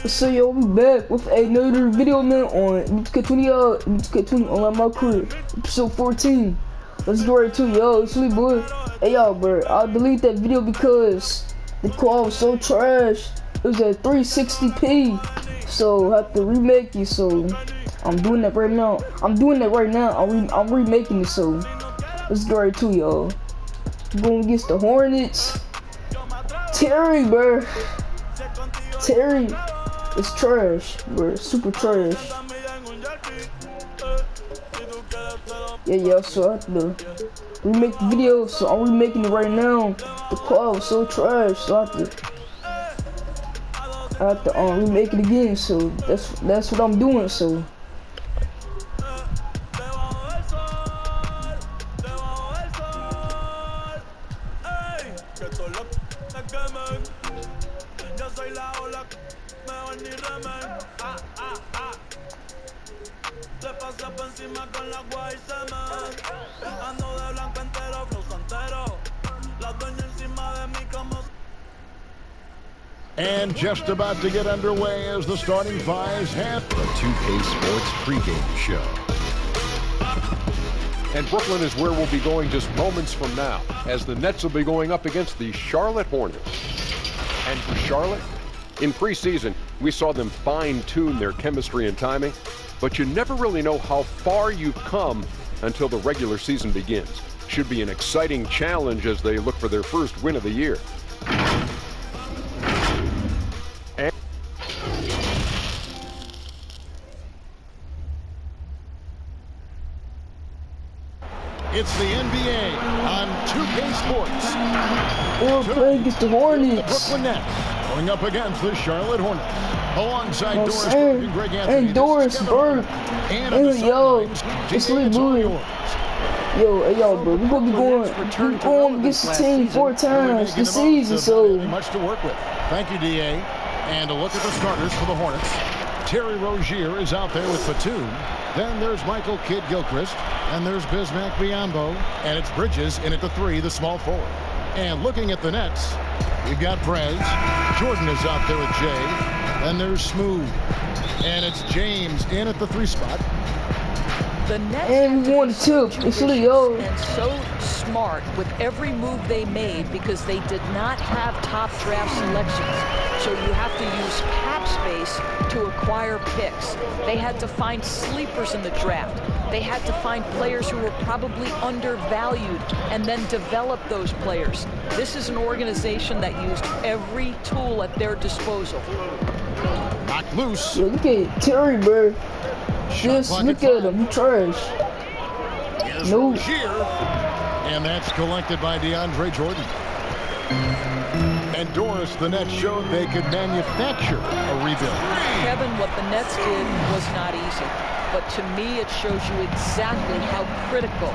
So yo, we back with another video, man, on MycareerTwenty on my career, episode 14. Let's go right to it, yo. It's really boy. Hey y'all, bro, I deleted that video because the quality was so trash. It was at 360p, so I have to remake it. So I'm doing that right now. I'm remaking it. So let's go right to it, y'all. Going against the Hornets. Terry, bro. Terry. It's trash, bro. Super trash. Yeah, so I have to remake the video, so I'm remaking it right now. The quality was so trash, so I have to remake it again, so that's what I'm doing, so. And just about to get underway as the starting fives have the 2K Sports pregame show. And Brooklyn is where we'll be going just moments from now, as the Nets will be going up against the Charlotte Hornets. And for Charlotte, in preseason, we saw them fine-tune their chemistry and timing, but you never really know how far you've come until the regular season begins. Should be an exciting challenge as they look for their first win of the year. It's the NBA on 2K Sports. We're playing against the Hornets. The Brooklyn Nets going up against the Charlotte Hornets. Alongside Doris Burke and Greg Anthony. And Doris Burke. And yo, it's Lee Boy. Yo, hey y'all, bro. We're gonna be going against the team 4 times this season, so. Much to work with. Thank you, DA. And a look at the starters for the Hornets. Terry Rozier is out there with Batum. Then there's Michael Kidd-Gilchrist. And there's Bismack Biyombo. And it's Bridges in at the 3, the small forward. And looking at the Nets, we've got Prez. Jordan is out there with Jay. Then there's Smooth. And it's James in at the 3 spot. The Nets and we won 2. It's Leo. And so smart with every move they made because they did not have top draft selections. So you have to use cap space to acquire picks. They had to find sleepers in the draft. They had to find players who were probably undervalued and then develop those players. This is an organization that used every tool at their disposal. Knocked loose. Yo, look at Terry, bro. Just look at him, he's trash. No. And that's collected by DeAndre Jordan. And Doris, the Nets showed they could manufacture a rebuild. Kevin, what the Nets did was not easy. But to me, it shows you exactly how critical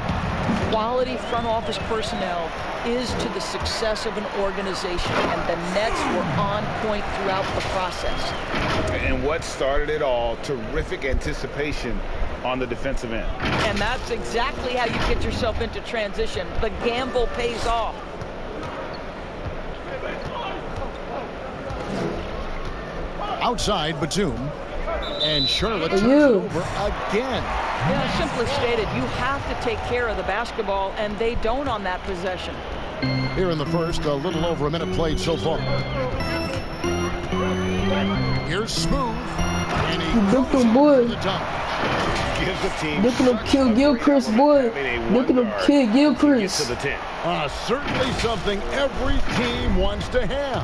quality front office personnel is to the success of an organization. And the Nets were on point throughout the process. And what started it all, terrific anticipation on the defensive end. And that's exactly how you get yourself into transition. The gamble pays off. Outside, Batum. And Charlotte turns it over again. Yeah, simply stated, you have to take care of the basketball, and they don't on that possession. Here in the first, a little over a minute played so far. Here's Smooth. And he look at him, boy. The top. Gives the team. Look at him kill Gilchrist, boy. Look at him kill Gilchrist. Certainly something every team wants to have.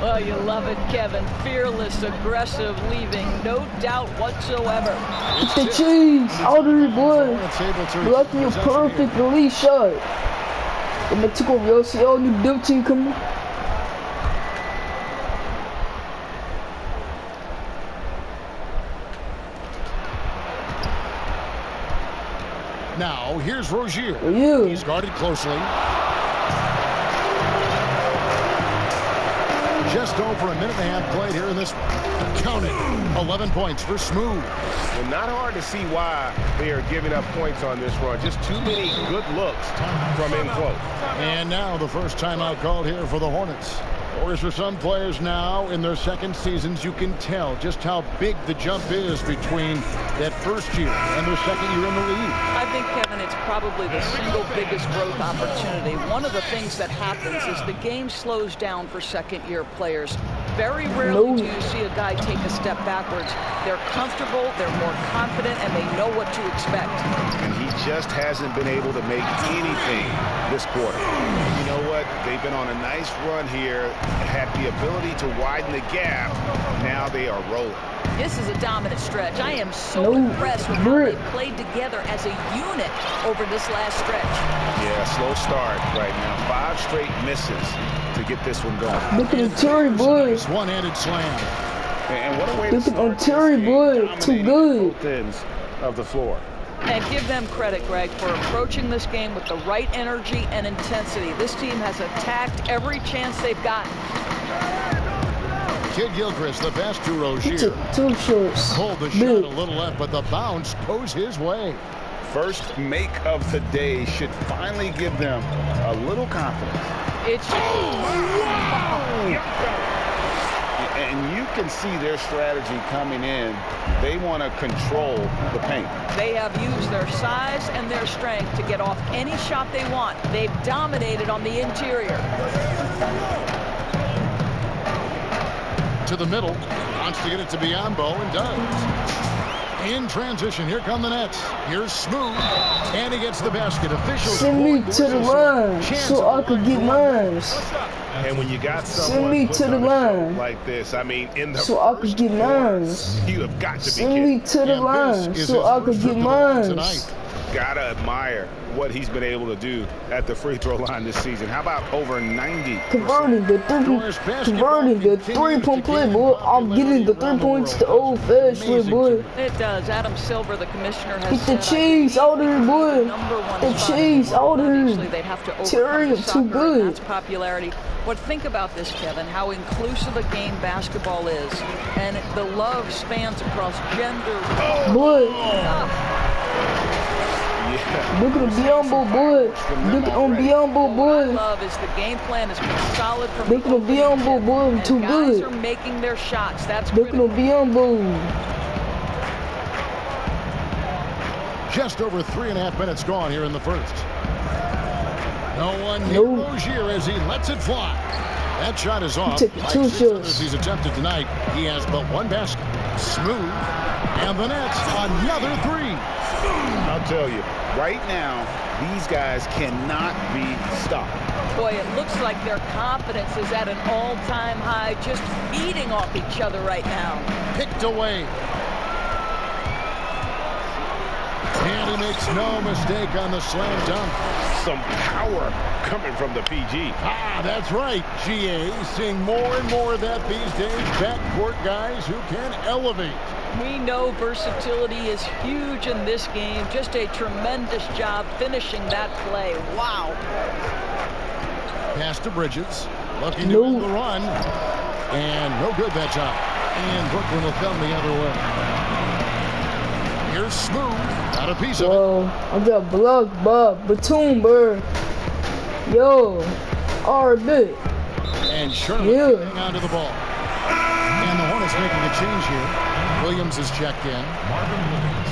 Well, you love it, Kevin. Fearless, aggressive, leaving. No doubt whatsoever. It's the cheese. Out of it, boy. Blocking your perfect release shot. And they took over, yo. See all new dump team coming. Now, here's Rozier. Yeah. He's guarded closely. Just over a minute and a half played here in this one. Count it. 11 points for Smooth. Well, not hard to see why they are giving up points on this run. Just too many good looks from in close. And now the first timeout called here for the Hornets. Whereas for some players now in their second seasons, you can tell just how big the jump is between that first year and their second year in the league. I think, Kevin, it's probably the single biggest growth opportunity. One of the things that happens is the game slows down for second-year players. Very rarely do you see a guy take a step backwards. They're comfortable, they're more confident, and they know what to expect. And he just hasn't been able to make anything this quarter. And you know what? They've been on a nice run here, had the ability to widen the gap. Now they are rolling. This is a dominant stretch. I am so impressed with how they played together as a unit over this last stretch. Yeah, slow start right now. 5 straight misses to get this one going. Look at Terry, boy. One-handed slam. And what a way Look to at start Terry, this boy. game, Too dominating good. both ends of the floor. And give them credit, Greg, for approaching this game with the right energy and intensity. This team has attacked every chance they've gotten. Kid Gilchrist, the pass to Rozier. Two shorts. Pulled the shot a little left, but the bounce goes his way. First make of the day should finally give them a little confidence. It's And you can see their strategy coming in. They want to control the paint. They have used their size and their strength to get off any shot they want. They've dominated on the interior. To the middle, wants to get it to Biombo and does. In transition, here come the Nets. Here's Smooth, and he gets the basket. Officials send me to the line so I could get mine. And when you got Send someone me put to the on a show line like this, I mean, in the so I first could get mine. quarter, you have got to be Send kidding. me to the And line this is so his I could first get trip to the line mine. tonight. Gotta admire what he's been able to do at the free throw line this season. How about over 90? Converting the three-point play, boy. I'm getting the 3 points the old-fashioned way, boy. It does. Adam Silver, the commissioner, has Get the said, cheese out of here, boy. #1 The spot. cheese out of Obviously, here. they'd have to Terry, overcome the too soccer good. and its popularity. But think about this, Kevin, how inclusive a game basketball is. And the love spans across gender. Boy, Yeah. look at the Biombo, boy. Look on Biombo, boy. Love is the game plan has been solid from Look at the Biombo, boy. I'm too guys good. are making their shots. That's Look at the critical. Biombo. Just over 3.5 minutes gone here in the first. No one near Nope. Rozier as he lets it fly. That shot is off. Took Like 2 6 shots. others he's attempted tonight, he has but 1 basket. Smooth. And the Nets, another 3. I'll tell you, right now, these guys cannot be stopped. Boy, it looks like their confidence is at an all-time high, just feeding off each other right now. Picked away. And he makes no mistake on the slam dunk. Some power coming from the PG. Ah, that's right, GA. Seeing more and more of that these days. Backcourt guys who can elevate. We know versatility is huge in this game. Just a tremendous job finishing that play. Wow. Pass to Bridges. Looking to end the run. And no good that time. And Brooklyn will come the other way. Here's Smooth. Got a piece of it. Whoa, I got blocked by Batum, bro. Yo, R-Bit. And Sherman Yeah. hang on to the ball. And the Hornets making a change here. Williams is checked in. Marvin Williams.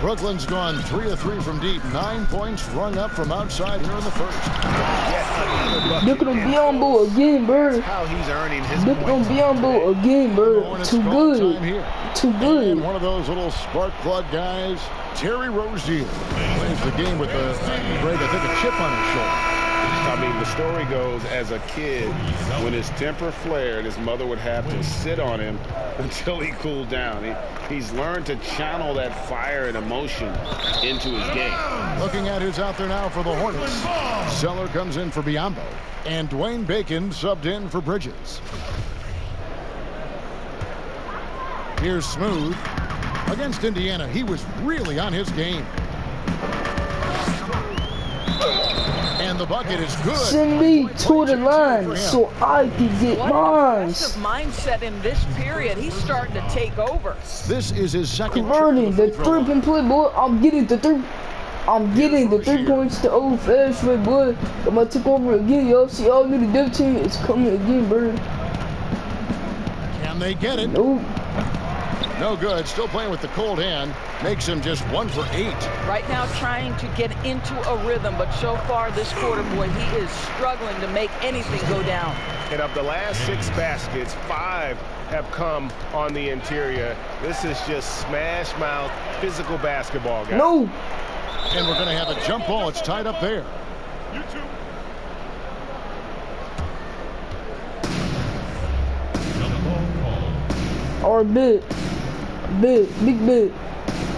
Brooklyn's gone 3 of 3 from deep. 9 points rung up from outside here in the first. Yet another bucket. Look at him Biombo again, bro. How he's earning his Look at him points. Biombo again, bro. Hornets Too call good. time here. Too And good. one of those little spark plug guys, Terry Rozier, plays the game with a break, I think, a chip on his shoulder. I mean, the story goes, as a kid, when his temper flared, his mother would have to sit on him until he cooled down. He's learned to channel that fire and emotion into his game. Looking at who's out there now for the Hornets. Zeller comes in for Biombo. And Dwayne Bacon subbed in for Bridges. Here's Smooth. Against Indiana, he was really on his game. And the bucket is good. Send me to the line so I can get What an mine. aggressive mindset in this period. He's starting to take over. This is his second trip to Converting the free throw line. three-point play, boy. I'm getting the 3. I'm getting the 3 points to old fast way, boy. I'm gonna take over again, y'all. See, y'all knew the dev team is coming again, bro. Can they get it? Nope. No good. Still playing with the cold hand. Makes him just 1 for 8. Right now trying to get into a rhythm, but so far this quarter, boy, he is struggling to make anything go down. And of the last 6 baskets, 5 have come on the interior. This is just smash mouth physical basketball, guys. No. And we're going to have a jump ball. It's tied up there. Or big, big bit.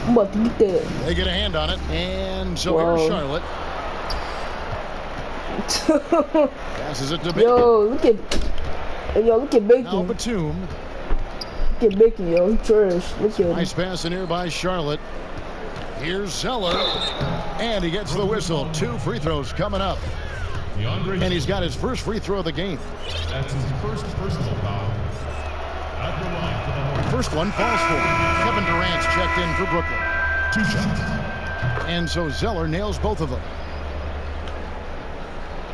I'm about to get that. They get a hand on it. And so here's Charlotte. Passes it to Bacon. Yo, look at Bacon. Now Batum. Look at Bacon, yo. He trash. Look at him. Nice pass in here by Charlotte. Here's Zeller. And he gets the whistle. 2 free throws coming up. And he's got his first free throw of the game. That's his first personal foul. At the line for the Hornets. First one falls for him. Kevin Durant's checked in for Brooklyn. 2 shots. And so Zeller nails both of them.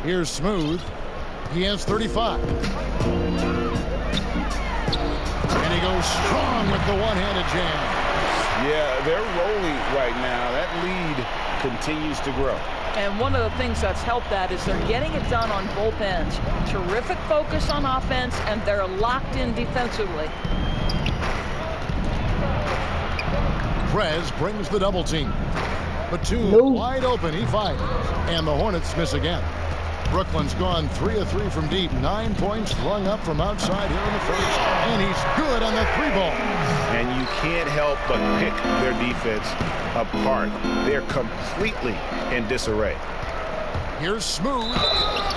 Here's Smooth. He has 35. And he goes strong with the one-handed jam. Yeah, they're rolling right now. That lead continues to grow. And one of the things that's helped that is they're getting it done on both ends. Terrific focus on offense, and they're locked in defensively. Prez brings the double team. Batum wide open. He fires. And the Hornets miss again. Brooklyn's gone 3 of 3 from deep. 9 points flung up from outside here in the first. And he's good on the 3-ball. And you can't help but pick their defense apart. They're completely in disarray. Here's Smooth.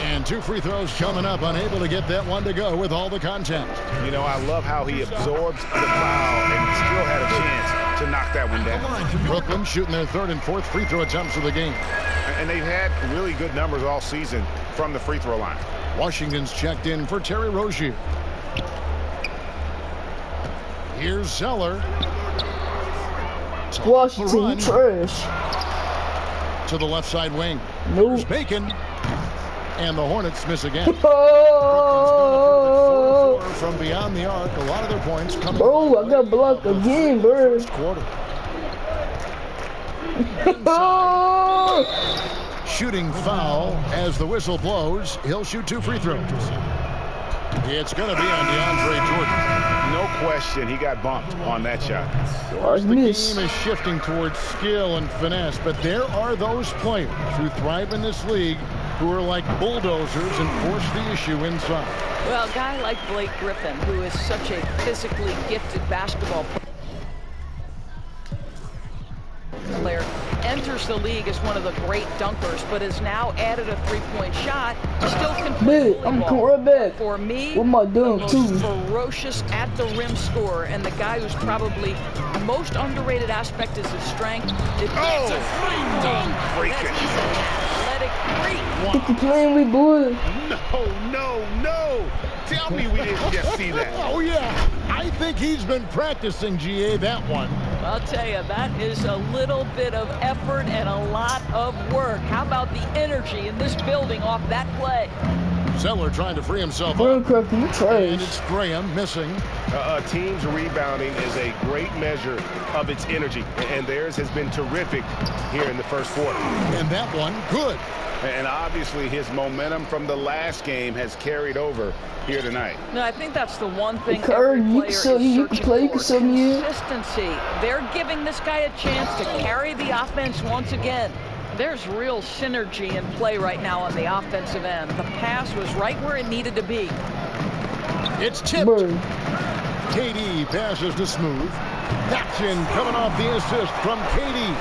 And 2 free throws coming up. Unable to get that one to go with all the contact. You know, I love how he absorbs the foul and still had a chance to knock that one down. Brooklyn shooting their 3rd and 4th free throw attempts of the game. And they've had really good numbers all season from the free throw line. Washington's checked in for Terry Rozier. Here's Zeller. Washington trash. To the left side wing. Nope. Here's Bacon. And the Hornets miss again. Oh. From beyond the arc. A lot of their points coming. Bro, I got blocked again, bro. First quarter. Shooting foul as the whistle blows. He'll shoot 2 free throws. It's going to be on DeAndre Jordan. No question, he got bumped on that shot. The game is shifting towards skill and finesse, but there are those players who thrive in this league who are like bulldozers and force the issue inside. Well, a guy like Blake Griffin, who is such a physically gifted basketball player, enters the league as one of the great dunkers, but has now added a 3-point shot. Still can play I'm coming right back. For me, with my dunk the too. most ferocious at the rim scorer, and the guy who's probably the most underrated aspect is his strength. It What you playing with, boy? No. Tell me we didn't just see that. Oh, yeah. I think he's been practicing, GA, that one. I'll tell you, that is a little bit of effort and a lot of work. How about the energy in this building off that play? Zeller trying to free himself up. You trash. And it's Graham missing. A team's rebounding is a great measure of its energy, and theirs has been terrific here in the first quarter. And that one, good. And obviously his momentum from the last game has carried over here tonight. No, I think that's the one thing Curry, every player is searching for. Consistency. They're giving this guy a chance to carry the offense once again. There's real synergy in play right now on the offensive end. The pass was right where it needed to be. It's tipped. KD passes to Smooth. Jackson coming off the assist from KD.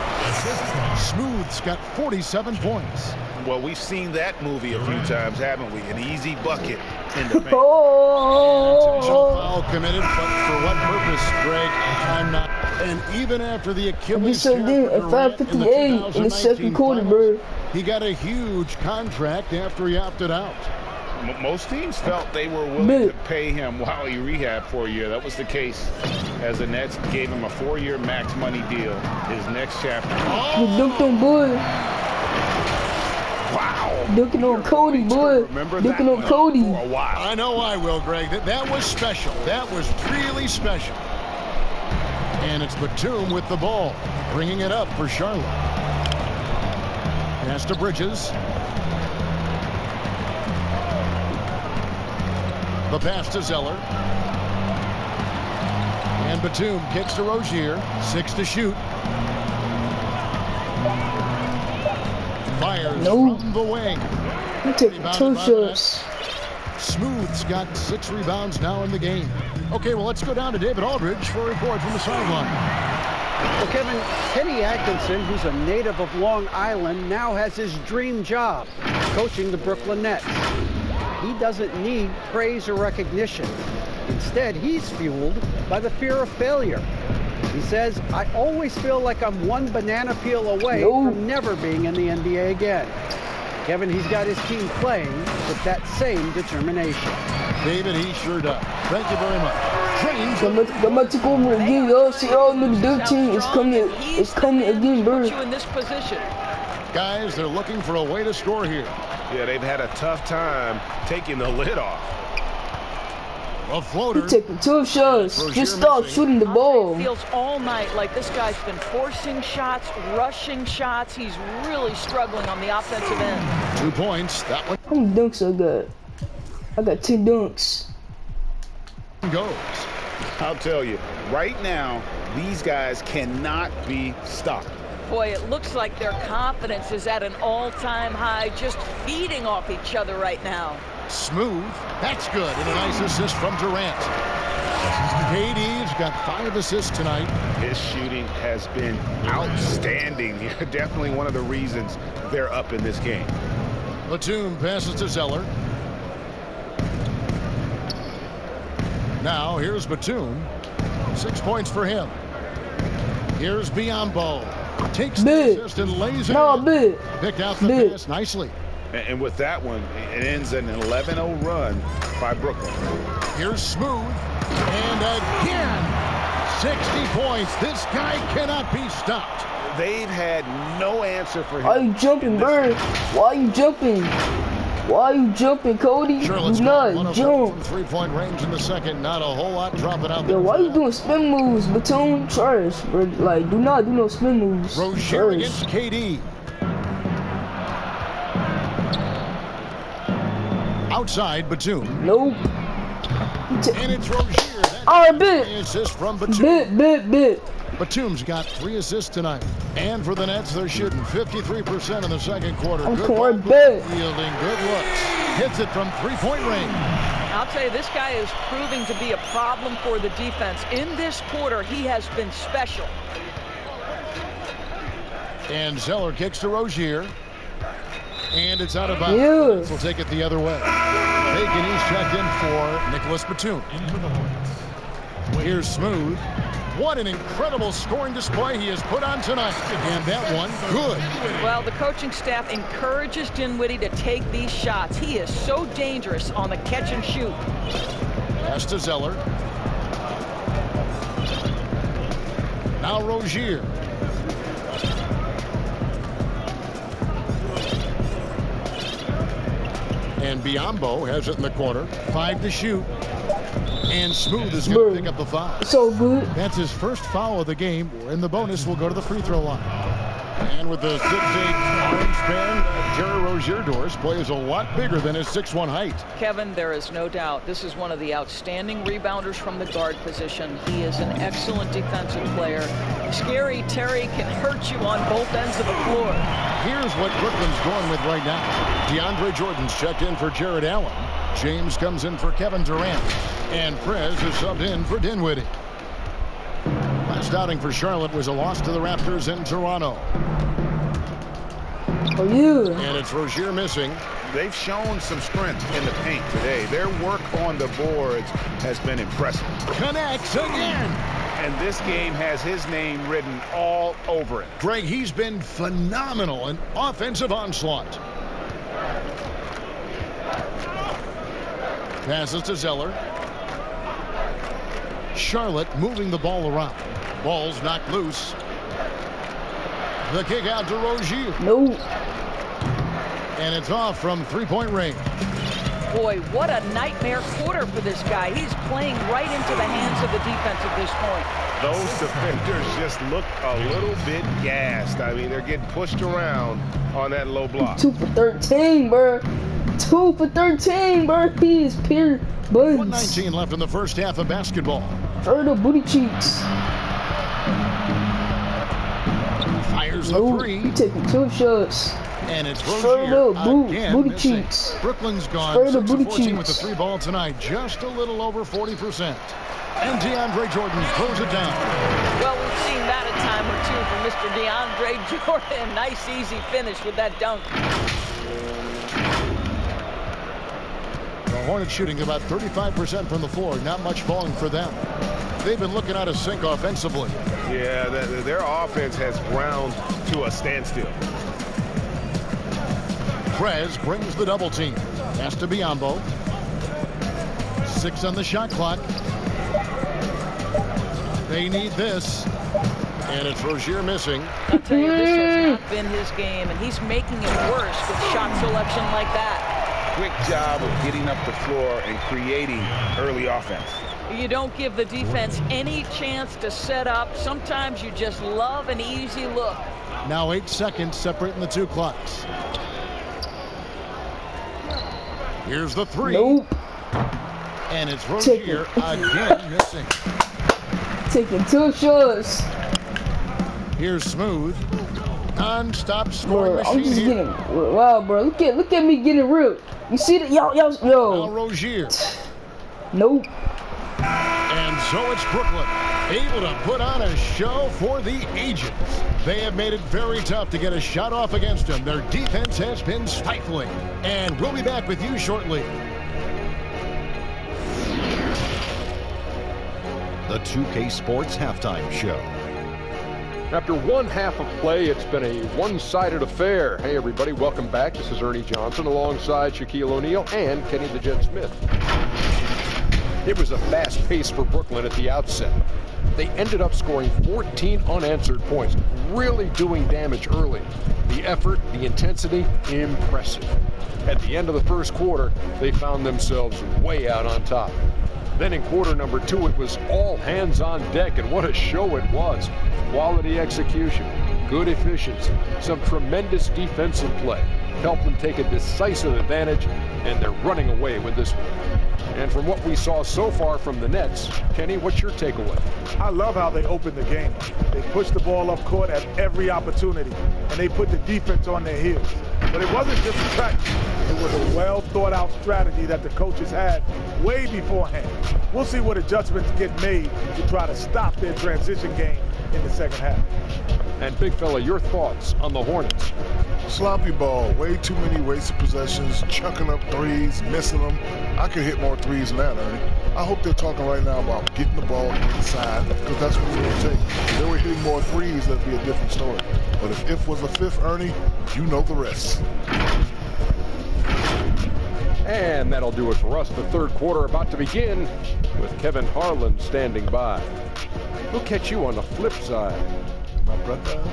Smooth's got 47 points. Well, we've seen that movie a few times, haven't we? An easy bucket in the paint. Foul committed, but for what purpose, Greg? I'm not. And even after the Achilles tear at 5:58 in the second quarter, bro. He got a huge contract after he opted out. Most teams felt they were willing to pay him while he rehabbed for a year. That was the case as the Nets gave him a 4-year max money deal. His next chapter. He dunked on boy. Wow. Dunking on Cody, boy. Dunking on Cody. For a while. I know I will, Greg. That was special. That was really special. And it's Batum with the ball, bringing it up for Charlotte. Pass to Bridges. The pass to Zeller. And Batum kicks to Rozier. 6 to shoot. Fires from the wing. He taking 2 shots. Smooth's got 6 rebounds now in the game. Okay, well, let's go down to David Aldridge for a report from the sideline. Well, Kevin, Kenny Atkinson, who's a native of Long Island, now has his dream job, coaching the Brooklyn Nets. He doesn't need praise or recognition. Instead, he's fueled by the fear of failure. He says, I always feel like I'm one banana peel away from never being in the NBA again. Kevin, he's got his team playing with that same determination. David, he sure does. Thank you very much. I'm about to go over again, y'all. See, y'all know the Duke team is coming. It's coming again, bro. You in this position. Guys, they're looking for a way to score here. Yeah, they've had a tough time taking the lid off. A floater. He taking 2 shots. Just stop shooting the ball. It feels all night like this guy's been forcing shots, rushing shots. He's really struggling on the offensive end. 2 points. That one How many dunks I got? I got 10 dunks. goes. I'll tell you, right now, these guys cannot be stopped. Boy, it looks like their confidence is at an all-time high, just feeding off each other right now. Smooth. That's good. And a nice assist from Durant. KD's got 5 assists tonight. His shooting has been outstanding. Definitely one of the reasons they're up in this game. Batum passes to Zeller. Now here's Batum. 6 points for him. Here's Biyombo. Takes the assist and lays it in. Picked out the pass nicely. And with that one, it ends an 11-0 run by Brooklyn. Here's Smooth. And again, 60 points. This guy cannot be stopped. They've had no answer for him. Why are you jumping, bro? Why are you jumping? Why are you jumping, Cody? Charlotte's Do not jump. From 3-point range in the second. Not a whole lot dropping out there. Yo, why you doing spin moves? Batum, trash, bro. Like, do not do no spin moves. Rozier against KD. Outside, Batum. Nope. And it's Rozier. Alright, bit. Assist from Batum. Bit. Batum's got 3 assists tonight. And for the Nets, they're shooting 53% in the second quarter. I'm Good going ball, back. Fielding, good looks. Hits it from 3-point range. I'll tell you, this guy is proving to be a problem for the defense. In this quarter, he has been special. And Zeller kicks to Rozier. And it's out of bounds. Yeah. We'll take it the other way. Bacon, he's checked in for Nicholas Batum. Here's Smooth. What an incredible scoring display he has put on tonight. And that one, good. Well, the coaching staff encourages Dinwiddie to take these shots. He is so dangerous on the catch and shoot. Pass to Zeller. Now Rozier. And Biyombo has it in the corner. 5 to shoot. And Smooth is going to pick up the foul. So good. That's his first foul of the game. And the bonus will go to the free throw line. And with the 6'8" orange band, Terry Rozier doors plays a lot bigger than his 6'1" height. Kevin, there is no doubt this is one of the outstanding rebounders from the guard position. He is an excellent defensive player. Scary Terry can hurt you on both ends of the floor. Here's what Brooklyn's going with right now. DeAndre Jordan's checked in for Jared Allen. James comes in for Kevin Durant. And Prez is subbed in for Dinwiddie. Last outing for Charlotte was a loss to the Raptors in Toronto. Oh, yeah. And it's Rozier missing. They've shown some strength in the paint today. Their work on the boards has been impressive. Connects again. And this game has his name written all over it. Greg, he's been phenomenal in offensive onslaught. Passes to Zeller. Charlotte moving the ball around. Ball's knocked loose. The kick out to Rozier. No. And it's off from three-point range. Boy, what a nightmare quarter for this guy. He's playing right into the hands of the defense at this point. Those defenders just look a little bit gassed. I mean, they're getting pushed around on that low block. 2 for 13, bro. 2 for 13, bro. He is pure buns. 1:19 left in the first half of basketball. Further booty cheeks. Fires the No, three. he taking 2 shots. And it's Straight Rozier up, again booty missing. cheeks. Brooklyn's gone Straight 6 up, of booty 14 with the cheeks. 3 ball tonight. Just a little over 40%. And DeAndre Jordan throws it down. Well, we've seen that a time or two from Mr. DeAndre Jordan. Nice, easy finish with that dunk. The Hornets shooting about 35% from the floor. Not much falling for them. They've been looking out of sync offensively. Yeah, their offense has ground to a standstill. Prez brings the double team. Has to Biombo. 6 on the shot clock. They need this. And it's Rozier missing. I'll tell you, this has not been his game, and he's making it worse with shot selection like that. Quick job of getting up the floor and creating early offense. You don't give the defense any chance to set up. Sometimes you just love an easy look. Now 8 seconds separating the 2 clocks. Here's the 3. Nope. And it's Rozier again missing. Taking 2 shots. Here's Smooth. Non-stop scoring Bro, I'm machine just here. getting wow, bro. Look at me getting real. You see that, Now yo. Rozier. Nope. And so it's Brooklyn, able to put on a show for the ages. They have made it very tough to get a shot off against them. Their defense has been stifling. And we'll be back with you shortly. The 2K Sports Halftime Show. After one half of play, it's been a one-sided affair. Hey, everybody, welcome back. This is Ernie Johnson alongside Shaquille O'Neal and Kenny the Jet Smith. It was a fast pace for Brooklyn at the outset. They ended up scoring 14 unanswered points, really doing damage early. The effort, the intensity, impressive. At the end of the first quarter, they found themselves way out on top. Then in quarter number 2, it was all hands on deck, and what a show it was. Quality execution, good efficiency, some tremendous defensive play. Helped them take a decisive advantage, and they're running away with this one. And from what we saw so far from the Nets, Kenny, what's your takeaway? I love how they opened the game. They pushed the ball up court at every opportunity, and they put the defense on their heels. But it wasn't just a practice. It was a well-thought-out strategy that the coaches had way beforehand. We'll see what adjustments get made to try to stop their transition game in the second half. And big fella, your thoughts on the Hornets? Sloppy ball, way too many wasted possessions, chucking up threes, missing them. I could hit more threes than that, Ernie. I hope they're talking right now about getting the ball inside, because that's what it's going to take. If they were hitting more threes, that'd be a different story. But if was a fifth, Ernie, you know the rest. And that'll do it for us. The third quarter about to begin with Kevin Harlan standing by. We'll catch you on the flip side. My brother.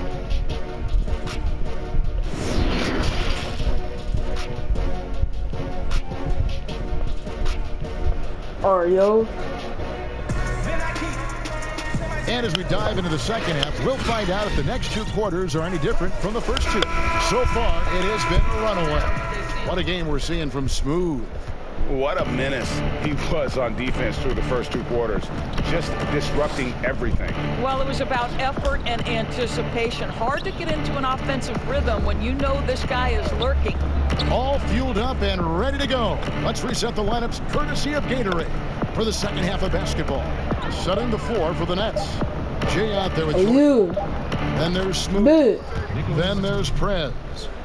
Alright, yo. And as we dive into the second half, we'll find out if the next 2 quarters are any different from the first 2. So far, it has been a runaway. What a game we're seeing from Smooth. What a menace he was on defense through the first 2 quarters, just disrupting everything. Well, it was about effort and anticipation. Hard to get into an offensive rhythm when you know this guy is lurking. All fueled up and ready to go. Let's reset the lineups courtesy of Gatorade for the second half of basketball. Setting the floor for the Nets. Jay out there with Jordan. Then there's Smooth. Then there's Prez.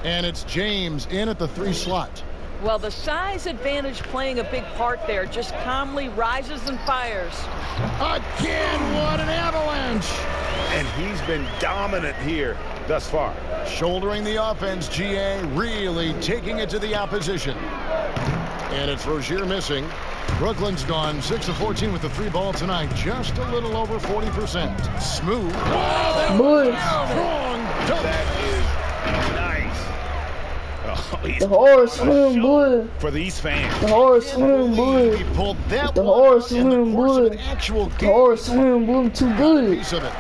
And it's James in at the 3 slot. Well, the size advantage playing a big part there. Just calmly rises and fires. Again, what an avalanche. And he's been dominant here thus far. Shouldering the offense, GA really taking it to the opposition. And it's Rozier missing. Brooklyn's gone 6 of 14 with the 3-ball tonight. Just a little over 40%. Smooth. Boy. Strong dunk. That is nice. Oh, The horse swim, boy. for these fans. The horse swim, boy. He pulled that The one horse out in the swim, course of boy. an actual The game. horse swim, boy. I'm too good. Piece of it.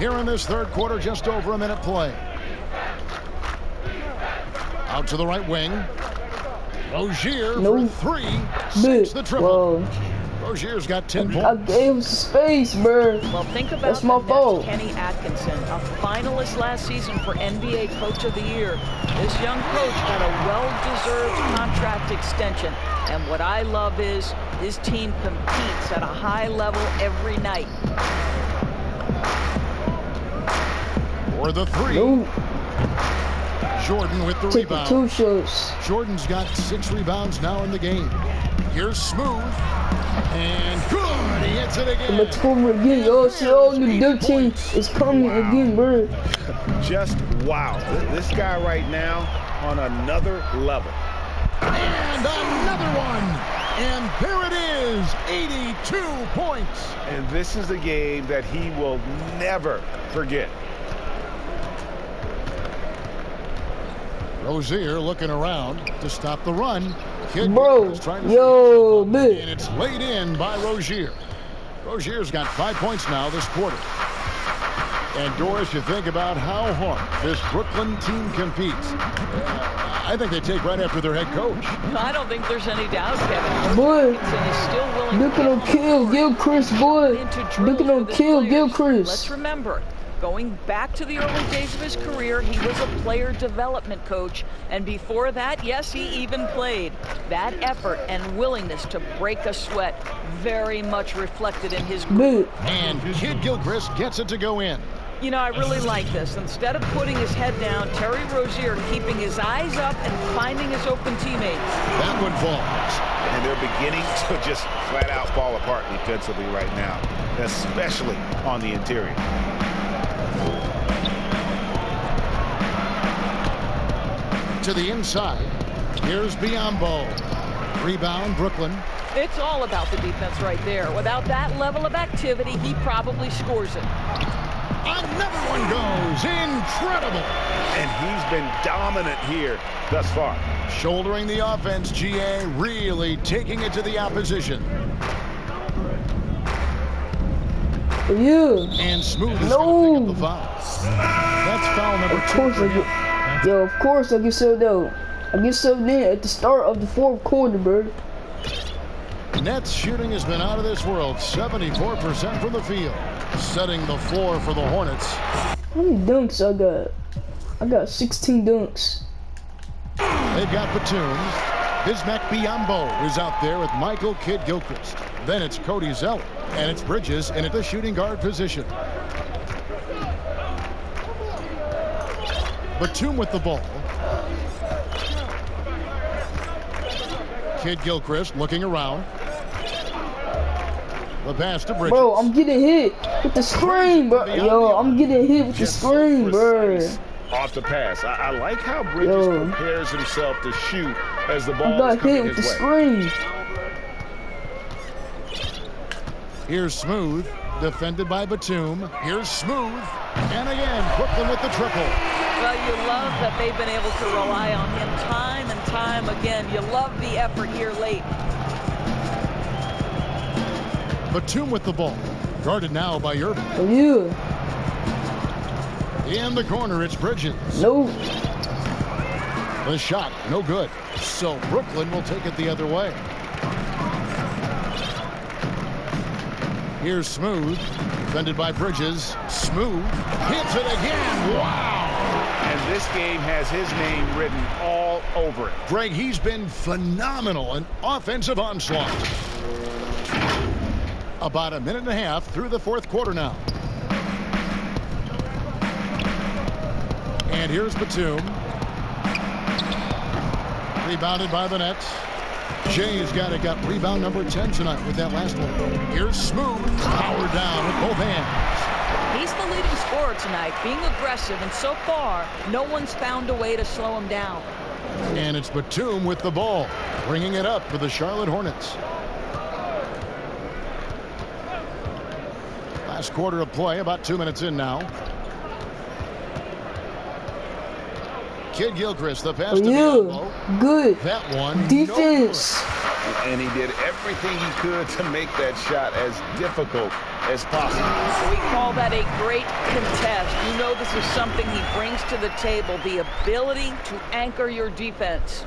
Here in this third quarter, just over a minute play. Out to the right wing. Rozier for three. Sinks the triple. Rozier's got 10 points. I gave him some space, bro. Well, think about That's my the fault. Nets' Kenny Atkinson, a finalist last season for NBA Coach of the Year. This young coach got a well-deserved contract extension. And what I love is his team competes at a high level every night. For the three. Nope. Jordan with the Take the rebound. 2 shots. Jordan's got 6 rebounds now in the game. Here's Smooth. And good. He hits it again. Let's go again, yo. See, all the dunk team is coming again, bro. Just wow. This guy right now on another level. And another one. And there it is. 82 points. And this is a game that he will never forget. Rozier looking around to stop the run. Kid Bro, is trying to yo, and man. it's laid in by Rozier. Rozier's got 5 points now this quarter. And Doris, you think about how hard this Brooklyn team competes. I think they take right after their head coach. I don't think there's any doubt, Kevin. Boy, Atkinson is still willing look at him kill Gilchrist, boy. Look at him kill Let's Gilchrist. remember, going back to the early days of his career, he was a player development coach. And before that, yes, he even played. That effort and willingness to break a sweat very much reflected in his group. And Kid Gilchrist gets it to go in. You know, I really like this. Instead of putting his head down, Terry Rozier keeping his eyes up and finding his open teammates. That one falls. And they're beginning to just flat out fall apart defensively right now, especially on the interior. To the inside. Here's Biyombo. Rebound, Brooklyn. It's all about the defense right there. Without that level of activity, he probably scores it. Another one goes. Incredible. And he's been dominant here thus far. Shouldering the offense, GA really taking it to the opposition. Yeah. And Smooth is No. going to pick up the foul. That's foul number Of course I 2. get. Yo, of course I get subbed out. I get subbed in at the start of the fourth quarter, bro. Nets shooting has been out of this world. 74% from the field. Setting the floor for the Hornets. How many dunks I got? I got 16 dunks. They've got Batum. Bismack Biyombo is out there with Michael Kidd Gilchrist. Then it's Cody Zeller. And it's Bridges in at the shooting guard position. Batum with the ball. Kidd Gilchrist looking around. The pass to Bridges. Bro, I'm getting hit with the screen, bro. Yo, I'm getting hit with the screen, bro. Off the pass. I like how Bridges prepares himself to shoot as the ball I is got coming hit with the his way. screen. Here's Smooth, defended by Batum. Here's Smooth, and again, Brooklyn with the triple. Well, you love that they've been able to rely on him time and time again. You love the effort here late. Batum with the ball, guarded now by Irving. Oh, yeah. In the corner, it's Bridges. No. The shot, no good. So Brooklyn will take it the other way. Here's Smooth, defended by Bridges. Smooth hits it again. Wow! And this game has his name written all over it. Greg, he's been phenomenal. An offensive onslaught. About a minute and a half through the fourth quarter now. And here's Batum. Rebounded by the Nets. Jay's got rebound number 10 tonight with that last one. Here's Smooth, powered down with both hands. He's the leading scorer tonight, being aggressive, and so far, no one's found a way to slow him down. And it's Batum with the ball, bringing it up for the Charlotte Hornets. Last quarter of play, about 2 minutes in now. Kid Gilchrist, the pass to Biombo. Good. That one. Defense. And he did everything he could to make that shot as difficult as possible. We call that a great contest. You know this is something he brings to the table, the ability to anchor your defense.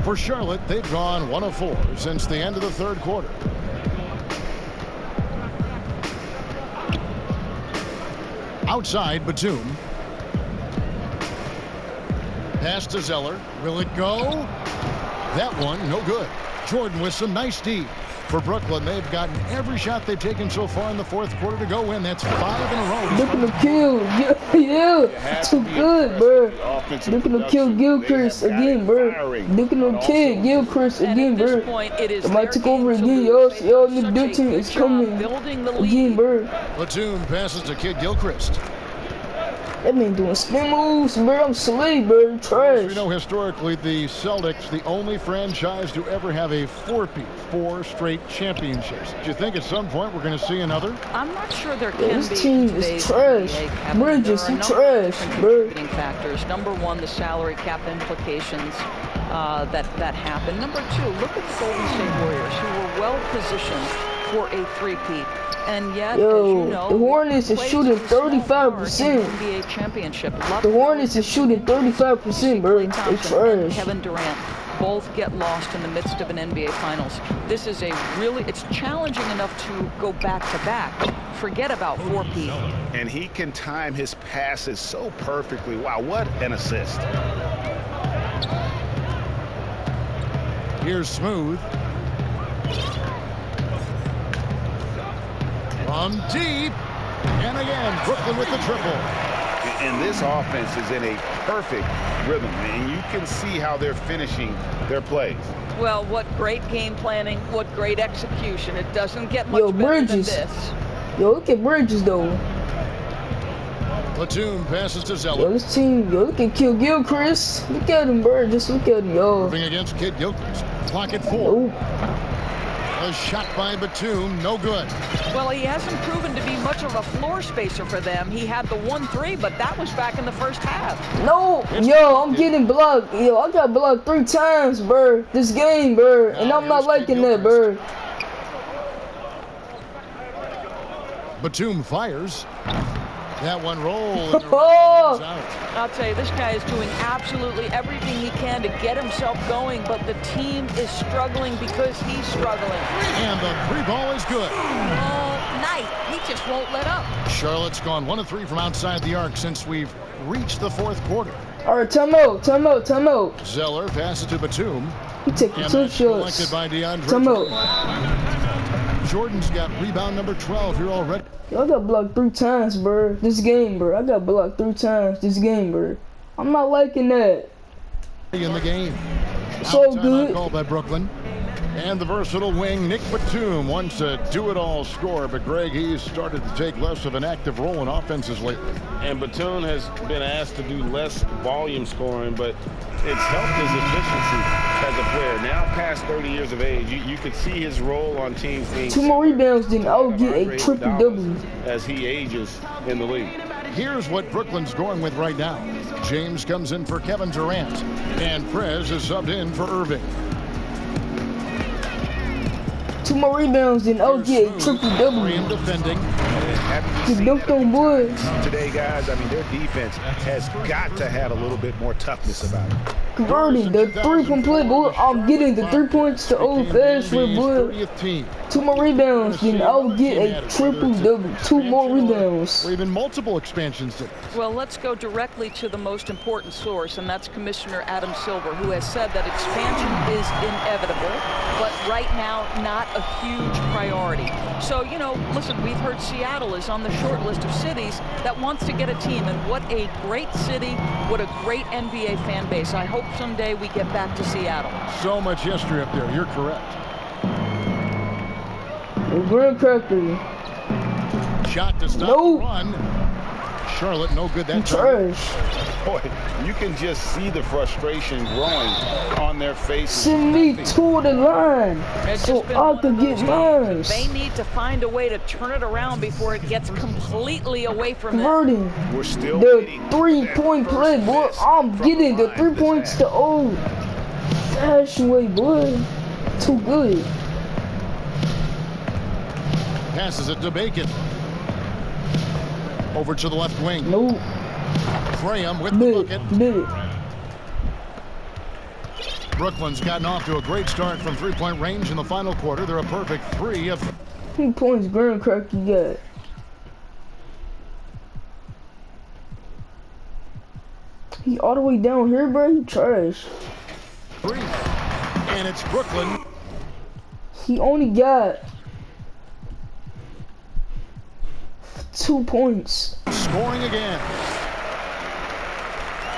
For Charlotte, they've gone 1 of 4 since the end of the third quarter. Outside, Batum. Pass to Zeller. Will it go? That one, no good. Jordan with some nice D. For Brooklyn, they've gotten every shot they've taken so far in the fourth quarter to go win. That's 5 in a row. Look at the kill. Yeah. Too good, bro. Look at the kill Gilchrist again, bro. Look at the kid Gilchrist again, bro. It might take over again, yo. The new team is coming again, bro. Batum passes to Kid Gilchrist. That man doing spin moves, bro. I'm sleep, bro. Trash. You know, historically, the Celtics, the only franchise to ever have a 4-peat, 4 straight championships. Do you think at some point we're going to see another? I'm not sure there can be. This team is trash. Bridges, you trash, bro. Factors. Number one, the salary cap implications that happen. Number two, look at the Golden State Warriors, who were well positioned for a 3-peat. And yet, as you know, the Hornets is shooting 35%. NBA championship. The Hornets is shooting 35%, bro. They trash. Kevin Durant both get lost in the midst of an NBA Finals. This is it's challenging enough to go back to back. Forget about 4-peat. And he can time his passes so perfectly. Wow, what an assist. Here's Smooth. From deep, and again, Brooklyn with the triple. And this offense is in a perfect rhythm, and you can see how they're finishing their plays. Well, what great game planning, what great execution. It doesn't get much better than this. Yo, look at Bridges, though. Batum passes to Zeller. Yo, this team, look at Kill Gilchrist. Look at him, bro. Just look at him, yo. Moving against Kid Gilchrist. Clock at 4. Oh. A shot by Batum, no good. Well, he hasn't proven to be much of a floor spacer for them. He had the 1-3, but that was back in the first half. No, yo, I'm getting blocked. Yo, I got blocked 3 times, bro. This game, bro. And I'm not liking that, bro. Batum fires. That one rolled. I'll tell you, this guy is doing absolutely everything he can to get himself going, but the team is struggling because he's struggling. And the 3 ball is good. All night. He just won't let up. Charlotte's gone 1 of 3 from outside the arc since we've reached the fourth quarter. All right, time out. Zeller passes to Batum. He taking 2 shots. Collected by DeAndre. Time out. Jordan's got rebound number 12 here already. Yo, I got blocked 3 times, bro. This game, bro. I got blocked 3 times this game, bro. I'm not liking that. In the game. So good. Called by Brooklyn. And the versatile wing, Nick Batum, wants a do-it-all score, but Greg, he's started to take less of an active role in offenses lately. And Batum has been asked to do less volume scoring, but it's helped his efficiency as a player. Now past 30 years of age, you could see his role on teams being 2 more rebounds, then I'll get a triple-double. As he ages in the league. Here's what Brooklyn's going with right now. James comes in for Kevin Durant, and Prez is subbed in for Irving. 2 more rebounds, then I'll get a triple-double. Defending. Get dunked on boys. Today, guys, I mean, their defense has got to have a little bit more toughness about it. Converting the 3-point play, boy. I'm getting the 3 points to old fashioned, boy. 2 more rebounds, then I'll get a triple-double. 2 more rebounds. Or even multiple expansions. Well, let's go directly to the most important source, and that's Commissioner Adam Silver, who has said that expansion is inevitable, but right now, not a huge priority. So, you know, listen, we've heard Seattle is on the short list of cities that wants to get a team, and what a great city, what a great NBA fan base. I hope someday we get back to Seattle. So much history up there. You're correct. Graham Cracker. Shot to stop the run. Charlotte, no good that time. Trash. Boy, you can just see the frustration growing on their faces. Send me to the line so I can get mine. They need to find a way to turn it around before it gets completely away from them. Converting We're still the 3-point play, boy. I'm getting the 3 points the old fashion way, boy. Too good. Passes it to Bacon. Over to the left wing. Nope. Graham with the bucket. Did it. Brooklyn's gotten off to a great start from three-point range in the final quarter. They're a perfect 3 of... How many points Graham Cracker got? He all the way down here, bro. He trash. 3. And it's Brooklyn. He only got 2 points. Scoring again.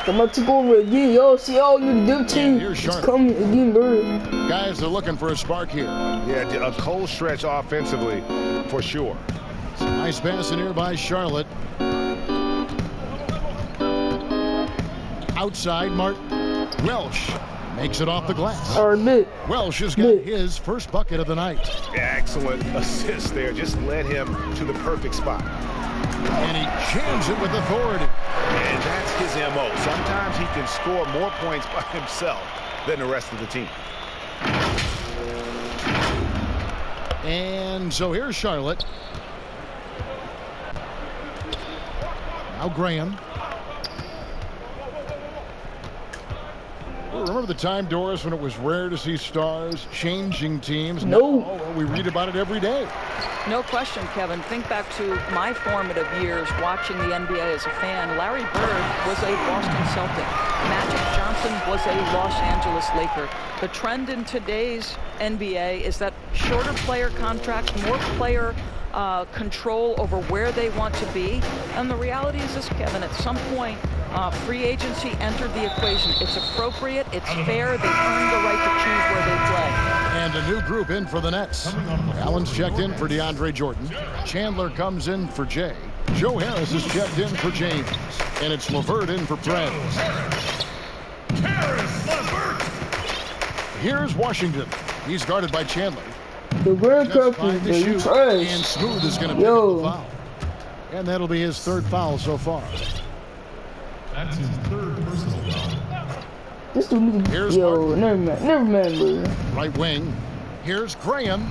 I'm about to go over again, y'all. See all you dip team. It's coming again, bro. Guys are looking for a spark here. Yeah, a cold stretch offensively, for sure. Nice pass in here by Charlotte. Outside, Martin. Welsh makes it off the glass. Welsh has got his first bucket of the night. Excellent assist there. Just led him to the perfect spot. And he jams it with authority. And that's his MO. Sometimes he can score more points by himself than the rest of the team. And so here's Charlotte. Now Graham. Remember the time, Doris, when it was rare to see stars changing teams? No. Now, we read about it every day. No question, Kevin. Think back to my formative years watching the NBA as a fan. Larry Bird was a Boston Celtic. Magic Johnson was a Los Angeles Laker. The trend in today's NBA is that shorter player contracts, more player control over where they want to be. And the reality is this, Kevin, at some point, free agency entered the equation. It's appropriate, it's fair, they earned the right to choose where they play. And a new group in for the Nets. Allen's checked in for DeAndre Jordan. Chandler comes in for Jay. Joe Harris is checked in for James. And it's LeVert in for Prez. Here's Washington. He's guarded by Chandler. The Grand Cracker, And trash. Smooth is going to pick up the foul. And that'll be his 3rd foul so far. That's his 3rd personal foul. This dude, here's yo, never mind, bro. Right wing. Here's Graham.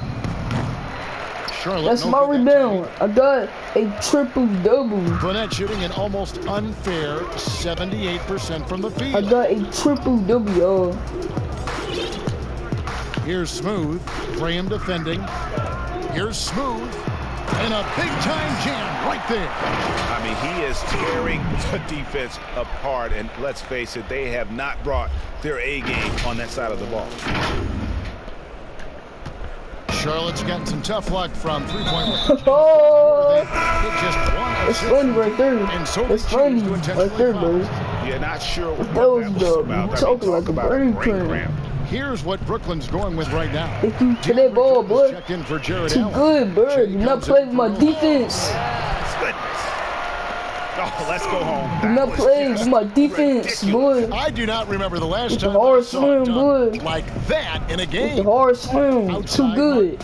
Charlotte. That's my rebound. I got a triple-double. Burnett shooting an almost unfair 78% from the field. I got a triple-double, y'all. Here's Smooth. Graham defending. Here's Smooth. And a big-time jam right there. I mean, he is tearing the defense apart. And let's face it, they have not brought their A game on that side of the ball. Charlotte's gotten some tough luck from three-point range. Oh! Just one it's funny right there. And so it's funny right there, bro. You're not sure what that was about. You talking like a brain cramp. Here's what Brooklyn's going with right now. Thank you for that ball, boy. Checked in for Jared Too Allen. good, bro. Do not play with my defense. Oh, let's go home. Do not play with my defense, boy. I do not remember the last it's time a hard I saw it swim, boy. like that in a game. It's a hard swim. Outside, too good.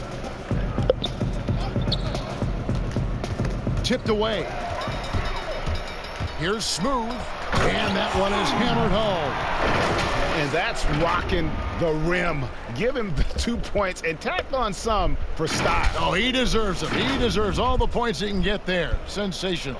Tipped away. Here's Smooth. And that one is hammered home. And that's rocking the rim. Give him the 2 points and tack on some for style. Oh, he deserves them. He deserves all the points he can get there. Sensational.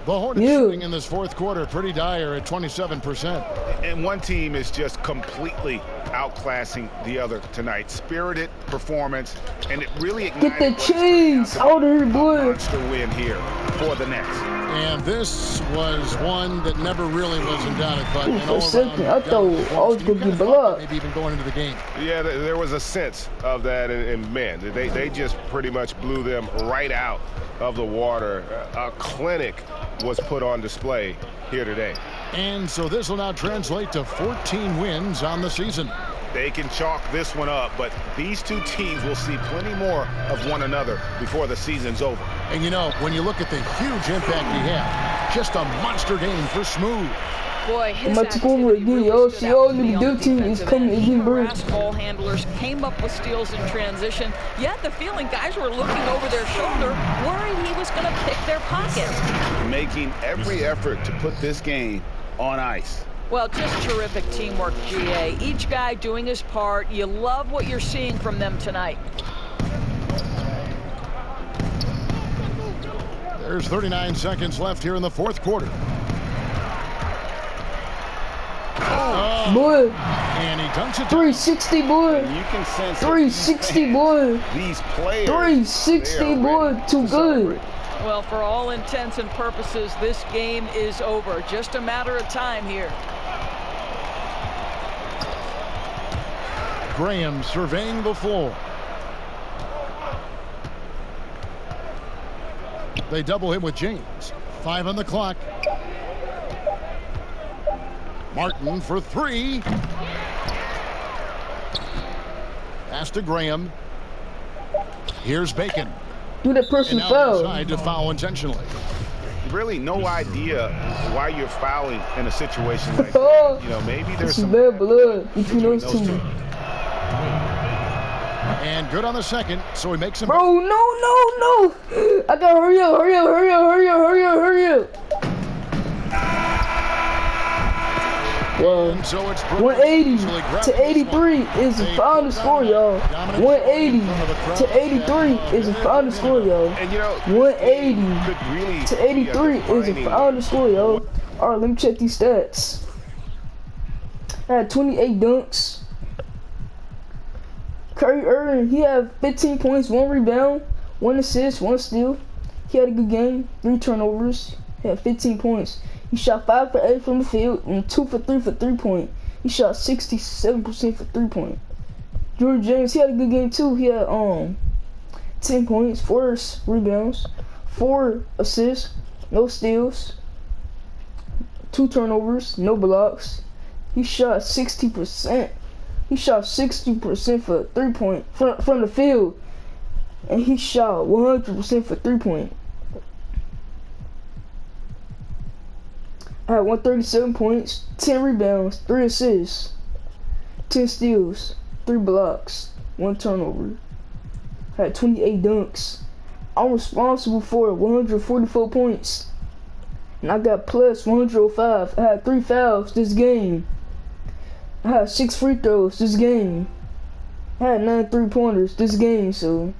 The Hornets shooting in this 4th quarter pretty dire at 27%. And one team is just completely outclassing the other tonight. Spirited performance, and it really ignited. Get the cheese out of here, boy. Monster win here for the Nets. And this was one that never really was in doubt. But for a second, I thought I was going to be blocked. Maybe even going into the game. Yeah, there was a sense of that, and man, they just pretty much blew them right out of the water. A clinic was put on display here today. And so this will now translate to 14 wins on the season. They can chalk this one up, but these two teams will see plenty more of one another before the season's over. And you know, when you look at the huge impact he had, just a monster game for Smooth. Boy, his might take over activity again, really yo. stood See, out all to me the on the good team is defensive coming end. He again, bro. harassed ball handlers, came up with steals in transition. You had the feeling guys were looking over their shoulder, worried he was going to pick their pockets. Making every effort to put this game on ice. Well, just terrific teamwork, GA. Each guy doing his part. You love what you're seeing from them tonight. There's 39 seconds left here in the fourth quarter. Boy, And he dunks it down. 360, boy. And you can sense 360, boy. these players. 360, boy. Too good. Well, for all intents and purposes, this game is over. Just a matter of time here. Graham surveying the floor. They double him with James. 5 on the clock. Martin for 3. Pass to Graham. Here's Bacon. Do that personal And now foul. inside to foul intentionally. Really no idea why you're fouling in a situation like Oh, that. You know, maybe there's some some bad blood between those two. And good on the second, so he makes him. Bro, no. I gotta hurry up. Well, And so it's 180 to 83 is the final score, y'all. 180 to 83 is the final score, y'all. And you know, 180 could really to 83 is the final score, y'all. All right, let me check these stats. I had 28 dunks. Kyrie Irving, he had 15 points, 1 rebound, 1 assist, 1 steal. He had a good game, 3 turnovers. He had 15 points. He shot 5 for 8 from the field and 2 for 3 for 3-point. He shot 67% for 3-point. George James, he had a good game too. He had 10 points, 4 rebounds, 4 assists, no steals, 2 turnovers, no blocks. He shot 60%. He shot 60% for 3-point from the field, and he shot 100% for 3-point. I had 137 points, 10 rebounds, 3 assists, 10 steals, 3 blocks, 1 turnover. I had 28 dunks. I'm responsible for 144 points, and I got plus 105. I had 3 fouls this game. I had 6 free throws this game. I had 9 3-pointers this game, so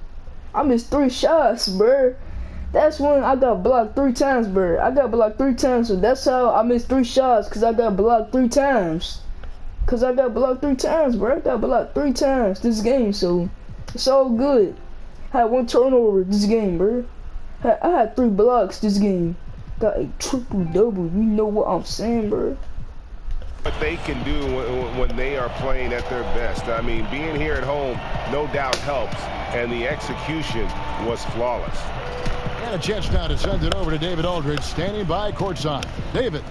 I missed 3 shots, bruh. That's when I got blocked 3 times, bruh. I got blocked 3 times, so that's how I missed 3 shots, cause I got blocked 3 times. Cause I got blocked 3 times, bruh. I got blocked 3 times this game, so it's all good. I had 1 turnover this game, bruh. I had 3 blocks this game. Got a triple-double. You know what I'm saying, bruh? what they can do when they are playing at their best. I mean, being here at home no doubt helps, and the execution was flawless. And a chance now to send it over to David Aldridge, standing by courtside. David.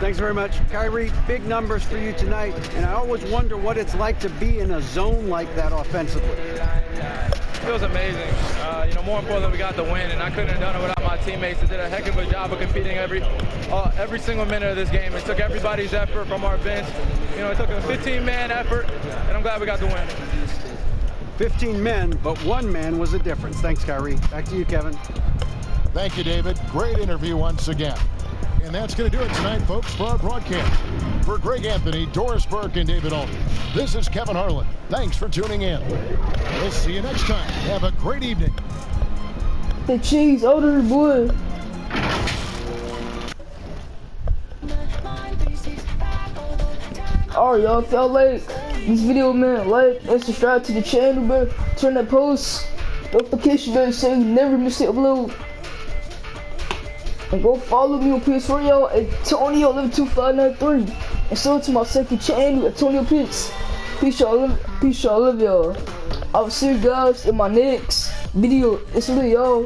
Thanks very much. Kyrie, big numbers for you tonight, and I always wonder what it's like to be in a zone like that offensively. It was amazing. More importantly, we got the win, and I couldn't have done it without my teammates. They did a heck of a job of competing every single minute of this game. It took everybody's effort from our bench. It took a 15-man effort, and I'm glad we got the win. 15 men, but 1 man was the difference. Thanks, Kyrie. Back to you, Kevin. Thank you, David. Great interview once again. And that's going to do it tonight, folks, for our broadcast. For Greg Anthony, Doris Burke, and David Aldridge, this is Kevin Harlan. Thanks for tuning in. We'll see you next time. Have a great evening. The cheese, older boy. Alright, y'all, if y'all like this video, man, like and subscribe to the channel, bro. Turn that post notification bell so you never miss an upload. And go follow me on PS4, y'all, at Antonio112593. And so to my second channel, Antonio Pitts. Peace, y'all. Love y'all. I'll see you guys in my next video. It's really y'all.